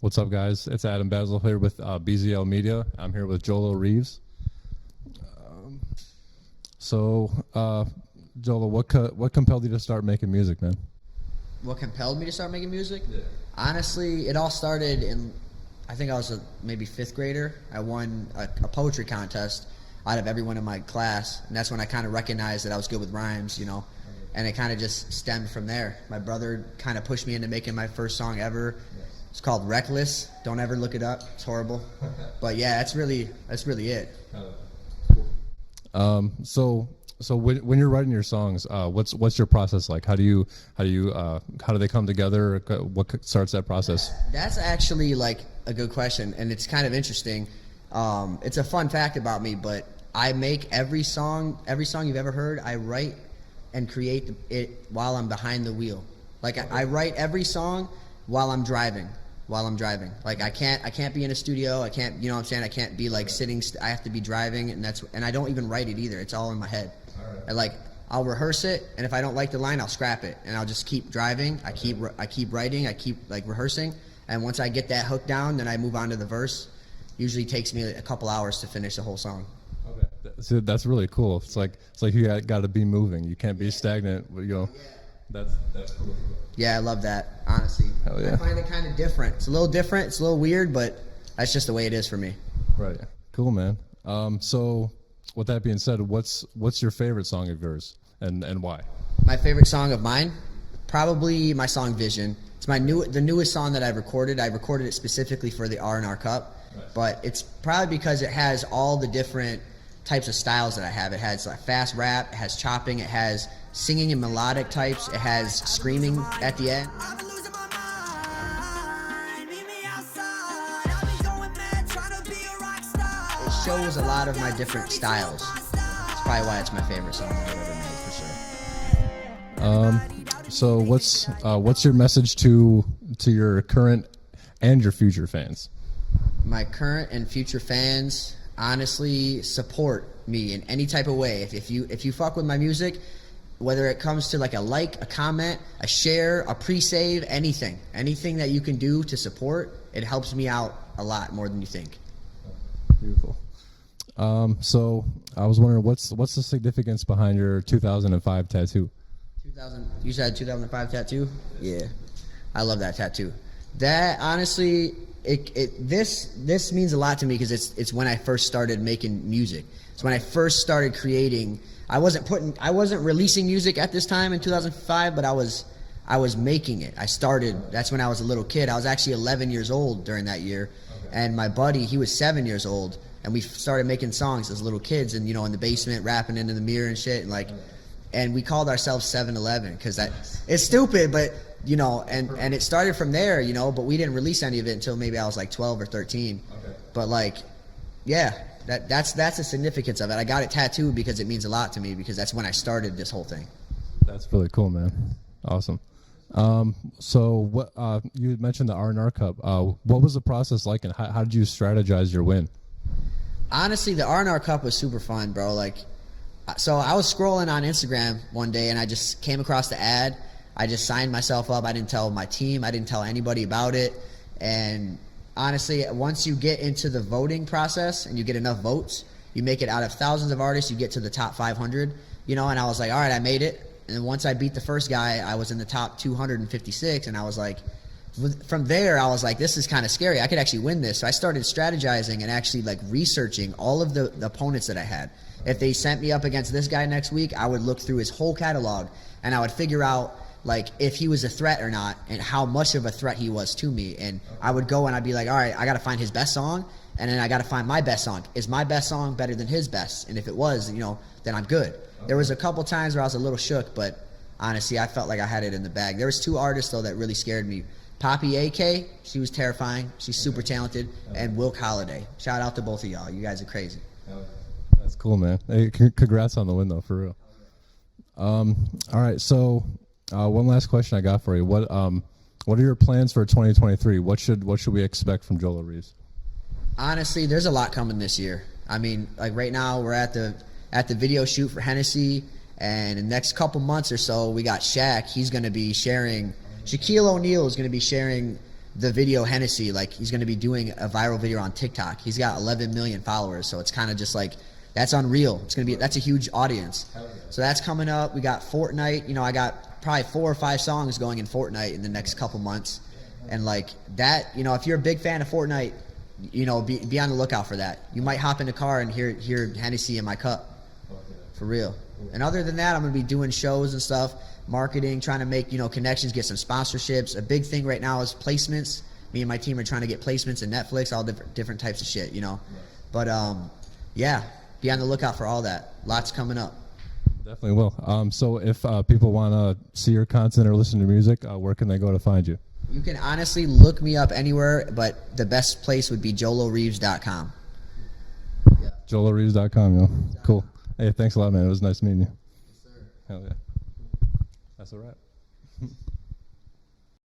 What's up, guys? It's Adam Basil here with BZL Media. I'm here with Jolo Reeves. Jolo, what compelled you to start making music, man? What compelled me to start making music? Yeah. Honestly, it all started in, I think I was maybe fifth grader. I won a poetry contest out of everyone in my class, and that's when I kind of recognized that I was good with rhymes, you know, and it kind of just stemmed from there. My brother kind of pushed me into making my first song ever. It's called Reckless. Don't ever look it up. It's horrible. But yeah, that's really it. So when you're writing your songs, what's your process like? How do they come together? What starts that process? That's actually like a good question, and it's kind of interesting. It's a fun fact about me, but I make every song you've ever heard, I write and create it while I'm behind the wheel. Like I write every song while I'm driving. Like I can't be in a studio. I can't, you know what I'm saying? I can't be like sitting. I have to be driving, and I don't even write it either. It's all in my head. Right. And like I'll rehearse it, and if I don't like the line, I'll scrap it, and I'll just keep driving. I keep writing. I keep like rehearsing, and once I get that hook down, then I move on to the verse. Usually takes me a couple hours to finish the whole song. Okay, so that's really cool. It's like you got to be moving. You can't be stagnant. You know, that's cool. Yeah, I love that, honestly. Hell yeah. I find it kind of different. It's a little different. It's a little weird, but that's just the way it is for me. Right. Cool, man. So with that being said, what's your favorite song of yours, and why? My favorite song of mine, probably my song Vision. It's the newest song that I've recorded. I recorded it specifically for the RnR Cup, right. But it's probably because it has all the different types of styles that I have. It has like fast rap, it has chopping, it has singing and melodic types, it has screaming at the end. It shows a lot of my different styles. It's probably why it's my favorite song I've ever made, for sure. So what's your message to your current and your future fans? My current and future fans, honestly, support me in any type of way. If you fuck with my music, whether it comes to like a comment, a share, a pre-save, anything that you can do to support, it helps me out a lot more than you think. Beautiful. So I was wondering, what's the significance behind your 2005 tattoo? You said 2005 tattoo? Yeah, I love that tattoo. That honestly, this means a lot to me because it's when I first started making music. It's when I first started creating. I wasn't releasing music at this time in 2005, but I was making it. I started. That's when I was a little kid. I was actually 11 years old during that year, okay. And my buddy, he was 7 years old, and we started making songs as little kids, and in the basement, rapping into the mirror and shit, and like, and we called ourselves 7-Eleven because it's stupid, but and it started from there, but we didn't release any of it until maybe I was like 12 or 13. Okay. But like, yeah. That's the significance of it. I got it tattooed because it means a lot to me because that's when I started this whole thing. That's really cool, man. Awesome. So what you mentioned the RnR Cup. What was the process like, and how did you strategize your win? Honestly, the RnR Cup was super fun, bro. Like, so I was scrolling on Instagram one day and I just came across the ad. I just signed myself up. I didn't tell my team. I didn't tell anybody about it. And honestly, once you get into the voting process and you get enough votes, you make it out of thousands of artists, you get to the top 500, and I was like, all right, I made it. And then once I beat the first guy, I was in the top 256, and I was like, from there, I was like, this is kind of scary. I could actually win this. So I started strategizing and actually like researching all of the opponents that I had. If they sent me up against this guy next week, I would look through his whole catalog, and I would figure out like if he was a threat or not and how much of a threat he was to me. And I would go and I'd be like, all right, I got to find his best song, and then I got to find my best song. Is my best song better than his best? And if it was, then I'm good. There was a couple times where I was a little shook, but honestly, I felt like I had it in the bag. There was 2 artists though that really scared me. Poppy AK, she was terrifying. She's super talented. And Wilk Holiday. Shout out to both of y'all. You guys are crazy. That's cool, man. Hey, congrats on the win though, for real. All right, so one last question I got for you. What are your plans for 2023? What should we expect from Jolo Reeves? Honestly, there's a lot coming this year. I mean, like right now we're at the video shoot for Hennessy, and in the next couple months or so we got Shaq. He's going to be sharing. Shaquille O'Neal is going to be sharing the video Hennessy, like he's going to be doing a viral video on TikTok. He's got 11 million followers, so it's kind of just like, that's unreal. It's going to be, that's a huge audience. So that's coming up. We got Fortnite. You know, I got probably 4 or 5 songs going in Fortnite in the next couple months. And like that, you know, if you're a big fan of Fortnite, you know, be on the lookout for that. You might hop in the car and hear Hennessy in my cup. For real. And other than that, I'm going to be doing shows and stuff, marketing, trying to make, you know, connections, get some sponsorships. A big thing right now is placements. Me and my team are trying to get placements in Netflix, all different types of shit, you know. But yeah, be on the lookout for all that. Lots coming up. Definitely will. So if people want to see your content or listen to music, where can they go to find you? You can honestly look me up anywhere, but the best place would be JoloReeves.com. Yeah. JoloReeves.com, yo. Cool. Hey, thanks a lot, man. It was nice meeting you. Yes, sir. Hell yeah. That's a wrap.